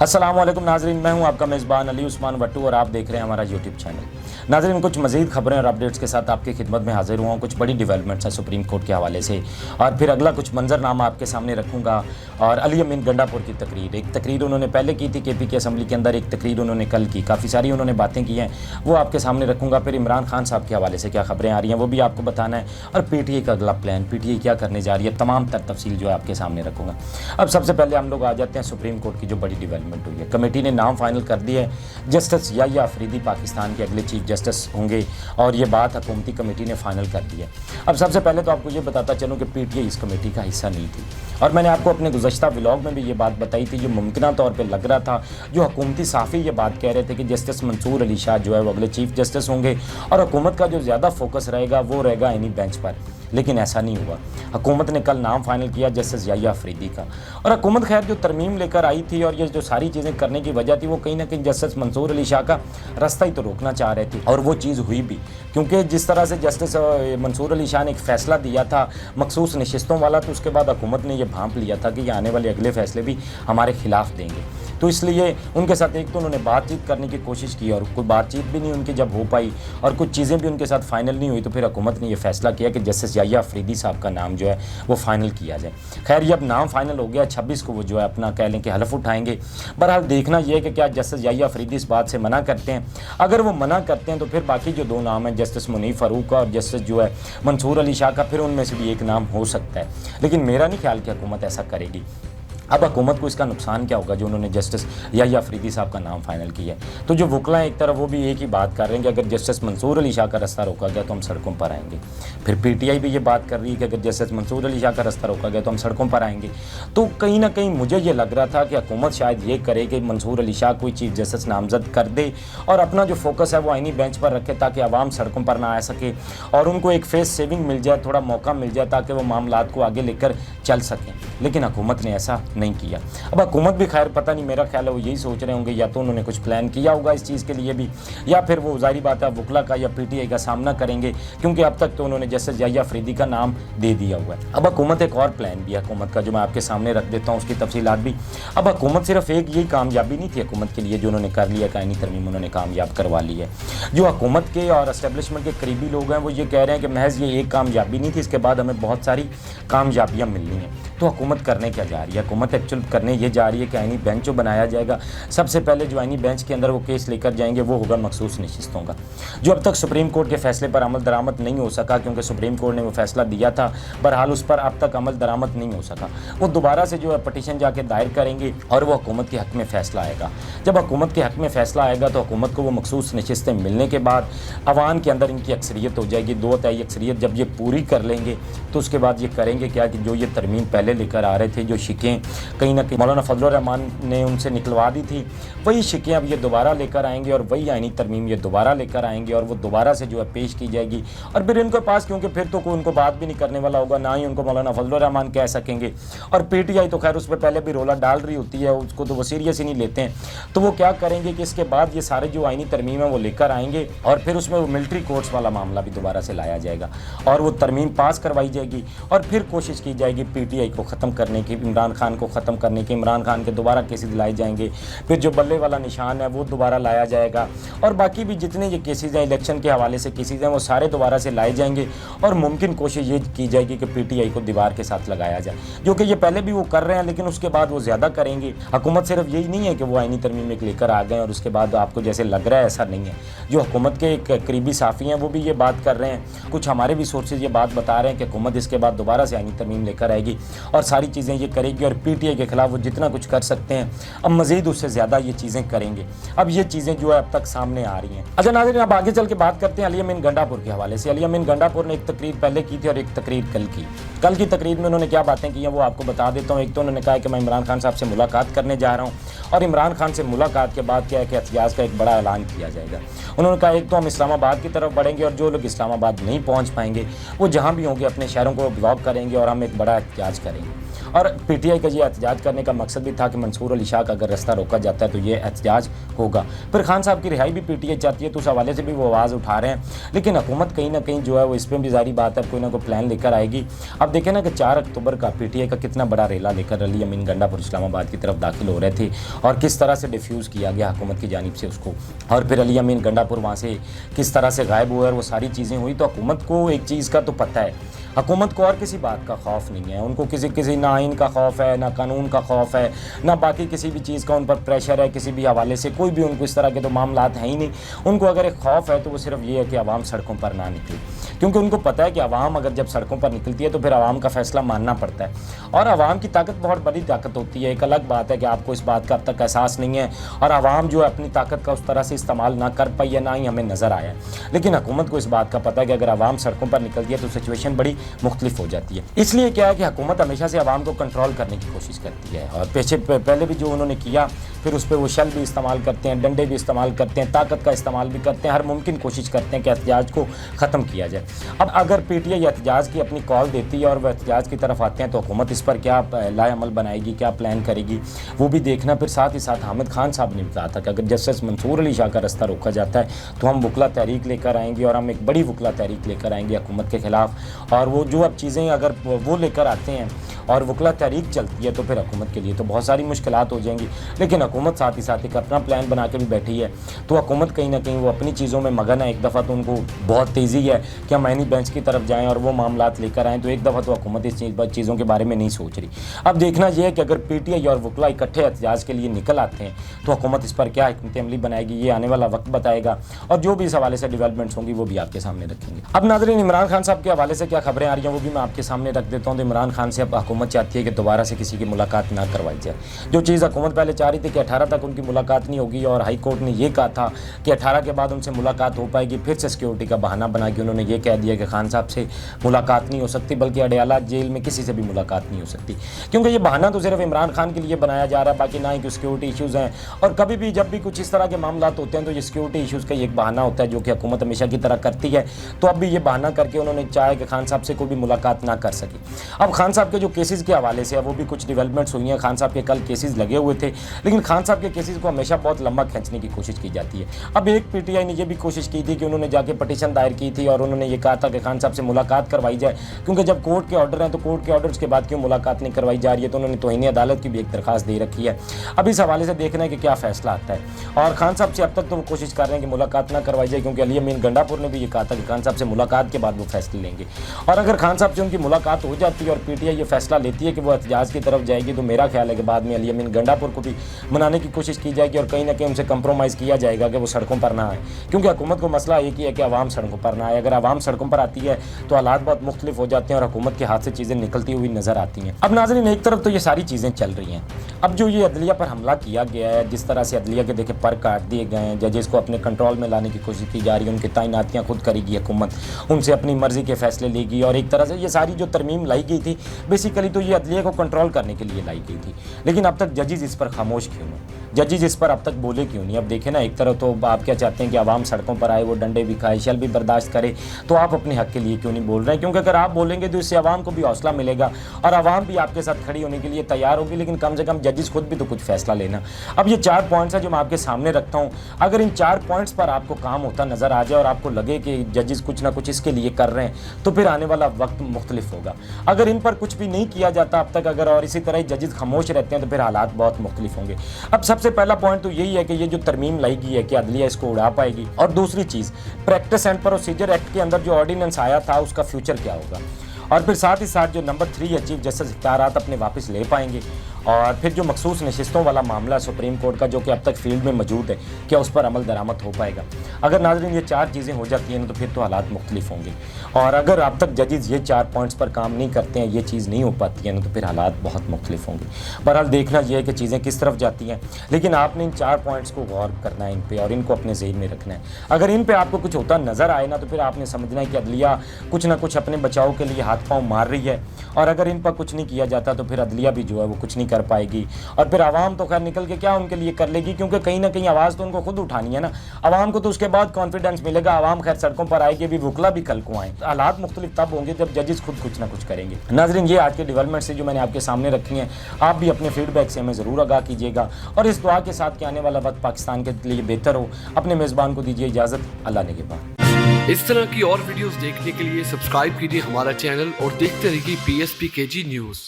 अस्सलाम वालेकुम नाजरीन, मैं हूं आपका मेज़बान अली उस्मान वट्टू और आप देख रहे हैं हमारा यूट्यूब चैनल। नाजरीन, कुछ मज़ीद खबरें और अपडेट्स के साथ आपकी खिदमत में हाजिर हुआ हूं। कुछ बड़ी डेवलपमेंट्स हैं सुप्रीम कोर्ट के हवाले से और फिर अगला कुछ मंजरनामा आपके सामने रखूंगा। और अली अमीन गंडापुर की तकरीर, एक तकरीर उन्होंने पहले की थी केपी की असम्बली के अंदर, एक तकरीर उन्होंने कल की, काफ़ी सारी उन्होंने बातें की हैं, वो आपके सामने रखूँगा। फिर इमरान खान साहब के हवाले से क्या खबरें आ रही हैं वो भी आपको बताना है, और पीटीआई का अगला प्लान, पीटीआई क्या करने जा रही है, तमाम तर तफसील जो है आपके सामने रखूँगा। अब सबसे पहले हम लोग आ जाते हैं सुप्रीम कोर्ट की जो बड़ी डेवलपमेंट हुई है। कमेटी ने नाम फाइनल कर दिया है, जस्टिस याह्या अफरीदी पाकिस्तान के अगले चीफ जस्टिस होंगे और ये बात हुकूमती कमेटी ने फाइनल कर दी है। अब सबसे पहले तो आपको ये बताता चलूँ कि पीटीआई इस कमेटी का हिस्सा नहीं थी, और मैंने आपको अपने गुज़श्ता व्लॉग में भी ये बात बताई थी। जो मुमकिन तौर पे लग रहा था, जो हुकूमती साफ़ी ये बात कह रहे थे कि जस्टिस मंसूर अली शाह जो है वो अगले चीफ जस्टिस होंगे और हुकूमत का जो ज़्यादा फोकस रहेगा वो रहेगा इन्हीं बेंच पर, लेकिन ऐसा नहीं हुआ। हुकूमत ने कल नाम फाइनल किया जस्टिस याह्या अफरीदी का, और हुकूमत खैर जो तरमीम लेकर आई थी और ये जो सारी चीज़ें करने की वजह थी वो कहीं ना कहीं जस्टिस मंसूर अली शाह का रास्ता ही तो रोकना चाह रहे थे, और वो चीज़ हुई भी। क्योंकि जिस तरह से जस्टिस मंसूर अली शाह ने एक फ़ैसला दिया था मखसूस नशिस्तों वाला, तो उसके बाद हुकूमत ने यह भांप लिया था कि ये आने वाले अगले फ़ैसले भी हमारे खिलाफ देंगे। तो इसलिए उनके साथ एक तो उन्होंने बातचीत करने की कोशिश की और कोई बातचीत भी नहीं उनकी जब हो पाई और कुछ चीज़ें भी उनके साथ फाइनल नहीं हुई, तो फिर हुकूमत ने यह फैसला किया कि जस्टिस याह्या अफरीदी साहब का नाम जो है वो फाइनल किया जाए। खैर ये अब नाम फाइनल हो गया, 26 को वो जो है अपना कह लें कि हलफ उठाएंगे। बहरहाल देखना यह है कि क्या जस्टिस याह्या अफरीदी इस बात से मना करते हैं। अगर वो मना करते हैं तो फिर बाकी जो दो नाम हैं, जस्टिस मुनीफ फ़ारूक का और जस्टिस जो है मंसूर अली शाह का, फिर उनमें से भी एक नाम हो सकता है, लेकिन मेरा नहीं ख्याल कि हुकूमत ऐसा करेगी। अब हुकूमत को इसका नुकसान क्या होगा जो उन्होंने जस्टिस याह्या अफरीदी साहब का नाम फाइनल किया है। तो जो वकला हैं एक तरफ वो भी एक ही बात कर रहे हैं कि अगर जस्टिस मंसूर अली शाह का रास्ता रोका गया तो हम सड़कों पर आएंगे। फिर पीटीआई भी ये बात कर रही है कि अगर जस्टिस मंसूर अली शाह का रास्ता रोका गया तो हम सड़कों पर आएंगे। तो कहीं ना कहीं मुझे ये लग रहा था कि हुकूमत शायद ये करे कि मंसूर अली शाह कोई चीफ जस्टिस नामजद कर दे और अपना जो फोकस है वो आइनी बेंच पर रखे, ताकि आवाम सड़कों पर ना आ सके और उनको एक फेस सेविंग मिल जाए, थोड़ा मौका मिल जाए ताकि वो मामलात को आगे लेकर चल सकें। लेकिन हुकूमत ने ऐसा नहीं किया। अब हुकूमत भी खैर पता नहीं, मेरा ख्याल है वो यही सोच रहे होंगे या तो उन्होंने कुछ प्लान किया होगा इस चीज़ के लिए भी, या फिर वो ज़ाहिर बात है वकला का या पीटीआई का सामना करेंगे, क्योंकि अब तक तो उन्होंने जस्टिस याह्या अफरीदी का नाम दे दिया हुआ है। अब हुकूमत एक और प्लान भी है हुकूमत का जो मैं आपके सामने रख देता हूँ, उसकी तफसीलात भी। अब हुकूमत सिर्फ एक यही कामयाबी नहीं थी हुकूमत के लिए जो उन्होंने कर लिया, कानूनी तरमीम उन्होंने कामयाब करवा ली है। जो हुकूमत के और एस्टेब्लिशमेंट के करीबी लोग हैं वो ये कह रहे हैं कि महज ये एक कामयाबी नहीं थी, इसके बाद हमें बहुत सारी कामयाबियाँ मिलनी हैं। तो हुकूमत करने क्या जा रही है? हुकूमत एक्चुअल करने ये जा रही है कि आइनी बेंच जो बनाया जाएगा, सबसे पहले जो आइनी बेंच के अंदर वो केस लेकर जाएंगे वो होगा मखसूस नशिस्तों का, जो अब तक सुप्रीम कोर्ट के फैसले पर अमल दरामद नहीं हो सका, क्योंकि सुप्रीम कोर्ट ने वो फैसला दिया था, बहरहाल उस पर अब तक अमल दरामद नहीं हो सका। वो दोबारा से जो है पटिशन जाके दायर करेंगे और वो हुकूमत के हक़ में फ़ैसला आएगा। जब हुकूमत के हक़ में फ़ैसला आएगा तो हुकूमत को वो मखसूस नशिस्तें मिलने के बाद अवाम के अंदर इनकी अक्सरियत हो जाएगी, 2 तिहाई अक्सरियत। जब ये पूरी कर लेंगे तो उसके बाद ये करेंगे क्या कि जो ये तरमीम पहले लेकर आ रहे थे, जो शिकें कहीं ना कहीं मौलाना फजलुर रहमान ने उनसे निकलवा दी थी, वही शिकें अब ये दोबारा लेकर आएंगे और वही आइनी तरमीम ये दोबारा लेकर आएंगे और वो दोबारा से जो है पेश की जाएगी। और फिर इनके पास, क्योंकि फिर तो कोई उनको बात भी नहीं करने वाला होगा, ना ही उनको मौलाना फजलुर रहमान कह सकेंगे, और पीटीआई तो खैर उस पर पहले भी रोला डाल रही होती है, उसको तो वो सीरियस ही नहीं लेते हैं। तो वो क्या करेंगे कि इसके बाद ये सारे जो आइनी तरमीम है वो लेकर आएंगे और फिर उसमें वो मिलिट्री कोर्ट्स वाला मामला भी दोबारा से लाया जाएगा और वो तरमीम पास करवाई जाएगी और फिर कोशिश की जाएगी पीटीआई को ख़त्म करने की, इमरान खान को ख़त्म करने की, इमरान खान के दोबारा केसेस दिलाए जाएंगे, फिर जो बल्ले वाला निशान है वो दोबारा लाया जाएगा और बाकी भी जितने ये केसेस हैं इलेक्शन के हवाले से केसेस हैं वो सारे दोबारा से लाए जाएंगे और मुमकिन कोशिश ये की जाएगी कि पीटीआई को दीवार के साथ लगाया जाए, जो कि ये पहले भी वो कर रहे हैं, लेकिन उसके बाद वो ज़्यादा करेंगे। हुकूमत सिर्फ यही नहीं है कि वो आइनी तरमीम एक लेकर आ गए और उसके बाद आपको जैसे लग रहा है, ऐसा नहीं है। जो हुकूमत के एक करीबी साफ़ी हैं वो भी ये बात कर रहे हैं, कुछ हमारे भी सोर्सेज ये बात बता रहे हैं कि हुकूमत इसके बाद दोबारा से आइनी तरमीम लेकर आएगी और सारी चीज़ें ये करेगी और पीटीआई के खिलाफ वो जितना कुछ कर सकते हैं अब मज़ीद उससे ज़्यादा ये चीज़ें करेंगे। अब ये चीज़ें जो है अब तक सामने आ रही हैं। अच्छा नाज़रीन, अब आगे चल के बात करते हैं अली अमीन गंडापुर के हवाले से। अली अमीन गंडापुर ने एक तकरीर पहले की थी और एक तकरीर कल की। कल की तकरीर में उन्होंने क्या बातें की हैं वो आपको बता देता हूँ। एक तो उन्होंने कहा कि मैं इमरान खान साहब से मुलाकात करने जा रहा हूँ और इमरान खान से मुलाकात के बाद क्या है कि एहतिजाज का एक बड़ा ऐलान किया जाएगा। उन्होंने कहा एक तो हम इस्लामाबाद की तरफ बढ़ेंगे और जो लोग इस्लामाबाद नहीं पहुँच पाएंगे वो जहाँ भी होंगे अपने शहरों को ब्लॉक करेंगे और हम एक बड़ा एहतिजाज करेंगे। और पीटीआई का ये एहतजाज करने का मकसद भी था कि मंसूर अली शाह का अगर रास्ता रोका जाता है तो ये एहतजाज होगा। फिर खान साहब की रिहाई भी पीटीआई चाहती है, तो उस हवाले से भी वो आवाज़ उठा रहे हैं। लेकिन हुकूमत कहीं ना कहीं जो है वो इस पर भी जारी बात है कोई ना कोई प्लान लेकर आएगी। अब देखें ना कि 4 अक्टूबर का पीटीआई का कितना बड़ा रेला लेकर अली अमीन गंडापुर इस्लामाबाद की तरफ दाखिल हो रहे थे और किस तरह से डिफ्यूज़ किया गया हुकूमत की जानिब से उसको, और फिर अली अमीन गंडापुर वहाँ से किस तरह से गायब हुए और वो सारी चीज़ें हुई। तो हुकूमत को एक चीज़ का तो पता है, हुकूमत को और किसी बात का खौफ नहीं है, उनको किसी ना आइन का खौफ है, ना कानून का खौफ है, ना बाकी किसी भी चीज़ का उन पर प्रेशर है किसी भी हवाले से, कोई भी उनको इस तरह के तो मामलात हैं ही नहीं। उनको अगर एक खौफ है तो वो सिर्फ ये है कि आवाम सड़कों पर ना निकले, क्योंकि उनको पता है कि आवाम अगर जब सड़कों पर निकलती है तो फिर आवाम का फैसला मानना पड़ता है, और आवाम की ताकत बहुत बड़ी ताकत होती है। एक अलग बात है कि आपको इस बात का अब तक एहसास नहीं है और आवाम जो है अपनी ताकत का उस तरह से इस्तेमाल ना कर पाई है, ना ही हमें नज़र आया, लेकिन हुकूमत को इस बात का पता है कि अगर आवाम सड़कों पर निकलती है तो सिचुएशन बड़ी मुख्तलिफ हो जाती है। इसलिए क्या है कि हुकूमत हमेशा से आवाम को कंट्रोल करने की कोशिश करती है, और पहले भी जो उन्होंने किया, फिर उस पर वो शल भी इस्तेमाल करते हैं, डंडे भी इस्तेमाल करते हैं, ताकत का इस्तेमाल भी करते हैं, हर मुमकिन कोशिश करते हैं कि एहतजाज को ख़त्म किया जाए। अब अगर पीटीआई एहतजाज की अपनी कॉल देती है और वह एहतजाज की तरफ आते हैं तो हुकूमत इस पर क्या लाएअमल बनाएगी, क्या प्लान करेगी, वो भी देखना। फिर साथ ही साथ हामिद खान साहब ने बताया था कि अगर जस्टिस मंसूर अली शाह का रास्ता रोका जाता है तो हम वकला तहरीक लेकर आएंगे, और हम एक बड़ी वकला तहरीक लेकर आएंगे हुकूमत के ख़िलाफ़। और वो जो अब चीज़ें अगर वो लेकर आते हैं और वकला तहरीक चलती है तो फिर हुकूमत के लिए तो बहुत सारी मुश्किलात हो जाएंगी, लेकिन हुकूमत साथ ही साथ एक अपना प्लान बना के भी बैठी है। तो हुकूमत कहीं ना कहीं वो अपनी चीज़ों में मगन है। एक दफ़ा तो उनको बहुत तेज़ी है कि हम आईनी बेंच की तरफ जाएँ और वो मामलात लेकर आएँ, तो एक दफ़ा तो हुकूमत इस चीज़ों के बारे में नहीं सोच रही। अब देखना यह है कि अगर पीटीआई और वकला इकट्ठे एहतजाज के लिए निकल आते हैं तो हुकूमत इस पर क्या हिकमत अमली बनाएगी, ये आने वाला वक्त बताएगा, और जो भी इस हवाले से डेवलपमेंट्स होंगी वो भी आपके सामने रखेंगे। अब नाज़रीन, इमरान खान साहब के हवाले से क्या खबरें आ रही हैं वो भी मैं आपके सामने रख देता हूँ। तो इमरान खान से अब हुकूमत चाहती है कि दोबारा से किसी की मुलाकात ना करवाई जाए। जो चीज़ हुकूमत पहले चाह रही थी कि 18 तक उनकी मुलाकात नहीं होगी, और हाई कोर्ट ने ये कहा था कि 18 के बाद उनसे मुलाकात हो पाएगी, फिर से सिक्योरिटी का बहाना बना के उन्होंने ये कह दिया कि खान साहब से मुलाकात नहीं हो सकती, बल्कि अडयाला जेल में किसी से भी मुलाकात नहीं हो सकती, क्योंकि ये बहाना तो सिर्फ इमरान खान के लिए बनाया जा रहा है, बाकी ना ही सिक्योरिटी इशूज़ हैं। और कभी भी जब भी कुछ इस तरह के मामला होते हैं तो ये सिक्योरिटी इशूज़ का एक बहाना होता है जो कि हुकूमत हमेशा की तरह करती है। तो अब भी ये बहाना करके उन्होंने चाहे कि खान साहब से कोई भी मुलाकात ना कर सके। अब खान साहब के जो केसेस के हवाले से है वो भी कुछ डेवलपमेंट्स हुई हैं। खान साहब के कल केसेस लगे हुए थे, लेकिन खान साहब के केसेस को हमेशा बहुत लंबा खींचने की कोशिश की जाती है। अब एक पीटीआई ने यह भी कोशिश की थी कि उन्होंने जाके पटिशन दायर की थी और उन्होंने ये कहा था कि खान साहब से मुलाकात करवाई जाए, क्योंकि जब कोर्ट के ऑर्डर हैं तो कोर्ट के ऑर्डर्स के बाद क्यों मुलाकात नहीं करवाई जा रही है। तो उन्होंने तौहीन अदालत की भी एक दरखास्त दे रखी है। अब इस हवाले से देखना है कि क्या फैसला आता है। और खान साहब से अब तक तो वो कोशिश कर रहे हैं कि मुलाकात ना करवाई जाए, क्योंकि अली अमीन गंडापुर ने भी ये कहा था कि खान साहब से मुलाकात के बाद वो फैसले लेंगे। और अगर खान साहब से उनकी मुलाकात हो जाती है और पीटीआई ये फैसला लेती है कि वो एहतजाज की तरफ जाएगी, तो मेरा ख्याल है कि बाद में अली अमीन गंडापुर को भी मनाने की कोशिश की जाएगी और कहीं ना कहीं उनसे कंप्रोमाइज़ किया जाएगा कि वो सड़कों पर ना आए, क्योंकि हुकूमत को मसला एक ही है कि आवाम सड़कों पर ना आए। अगर आवाम सड़कों पर आती है तो हालात बहुत मुख्तलिफ हो जाते हैं और हुकूमत के हाथ से चीज़ें निकलती हुई नजर आती हैं। अब नाज़रीन, एक तरफ तो ये सारी चीज़ें चल रही हैं, अब जो ये अदलिया पर हमला किया गया है, जिस तरह से अदलिया के देखे पर काट दिए गए हैं, जजेस को अपने कंट्रोल में लाने की कोशिश की जा रही है, उनकी तैनातियाँ खुद करेगी हुकूमत, उनसे अपनी मर्जी के फैसले लेगी। और एक तरह से ये सारी जो तरमीम लाई गई थी बेसिकली तो ये अदलिया को कंट्रोल करने के लिए लाई गई थी, लेकिन अब तक जजेस इस पर खामोश क्यों नहीं, जजेस इस पर अब तक बोले क्यों नहीं। अब देखें ना, एक तरफ तो आप क्या चाहते हैं कि आवाम सड़कों पर आए, वो डंडे भी खाए, शल भी बर्दाश्त करे, तो आप अपने हक के लिए क्यों नहीं बोल रहे हैं? क्योंकि अगर आप बोलेंगे तो इससे आवाम को भी हौसला मिलेगा और आवाम भी आपके साथ खड़ी होने के लिए तैयार होगी, लेकिन कम से कम जजेस खुद भी तो कुछ फैसला लेना। अब ये 4 पॉइंट्स हैं जो मैं आपके सामने रखता हूँ, अगर इन 4 पॉइंट्स पर आपको काम होता नज़र आ जाए और आपको लगे कि जजेस कुछ ना कुछ इसके लिए कर रहे हैं, तो फिर आने वाला वक्त मुख्तलिफ होगा। अगर इन पर कुछ भी नहीं किया जाता अब तक, अगर और इसी तरह जजेस खामोश रहते हैं तो फिर हालात बहुत मुख्तलिफ होंगे। अब सबसे पहला पॉइंट तो यही है कि ये जो तरमीम लाई गई है कि अदलिया इसको उड़ा पाएगी, और दूसरी चीज़ प्रैक्टिस एंड प्रोसीजर एक्ट के अंदर जो ऑर्डिनेंस आया था उसका फ्यूचर क्या होगा, और फिर साथ ही साथ जो नंबर 3 है चीफ जस्टिस इख्तियारात अपने वापस ले पाएंगे, और फिर जो मखसूस नशिस्तों वाला मामला सुप्रीम कोर्ट का जो कि अब तक फील्ड में मौजूद है, क्या उस पर अमल दरामद हो पाएगा। अगर नाज़रीन ये 4 चीज़ें हो जाती हैं ना तो फिर तो हालात मुख्तलिफ होंगे, और अगर अब तक जजेस ये 4 पॉइंट्स पर काम नहीं करते हैं, ये चीज़ नहीं हो पाती है ना तो फिर हालात बहुत मुख्तलिफ होंगे। बहरहाल देखना यह है कि चीज़ें किस तरफ जाती हैं, लेकिन आपने इन 4 पॉइंट्स को गौर करना है इन पर, और इनको अपने ज़हन में रखना है। अगर इन पर आपको कुछ होता नज़र आए ना तो फिर आपने समझना है कि अदलिया कुछ ना कुछ अपने बचाव के लिए हाथ पाँव मार रही है, और अगर इन पर कुछ नहीं किया जाता तो फिर अदलिया भी जो है वो कुछ नहीं कर पाएगी, और फिर आवाम तो खैर निकल के क्या उनके लिए कर लेगी, क्योंकि कहीं ना कहीं आवाज़ तो उनको खुद उठानी है ना। आवाम को तो उसके बाद कॉन्फिडेंस मिलेगा, आवाम खैर सड़कों पर आएगी, भी वकला भी कल को आए। हालात मुख्तलिफ तब होंगे जब जजेस खुद कुछ ना कुछ करेंगे। नाज़रीन, ये आज के डेवलपमेंट से जो मैंने आपके सामने रखी हैं, आप भी अपने फीडबैक से हमें ज़रूर आगाह कीजिएगा, और इस दुआ के साथ कि आने वाला वक्त पाकिस्तान के लिए बेहतर हो। अपने मेज़बान को दीजिए इजाज़त, अल्लाह ने के बाद। इस तरह की और वीडियोस देखने के लिए सब्सक्राइब कीजिए हमारा चैनल और देखते रहिए PSPKG न्यूज़।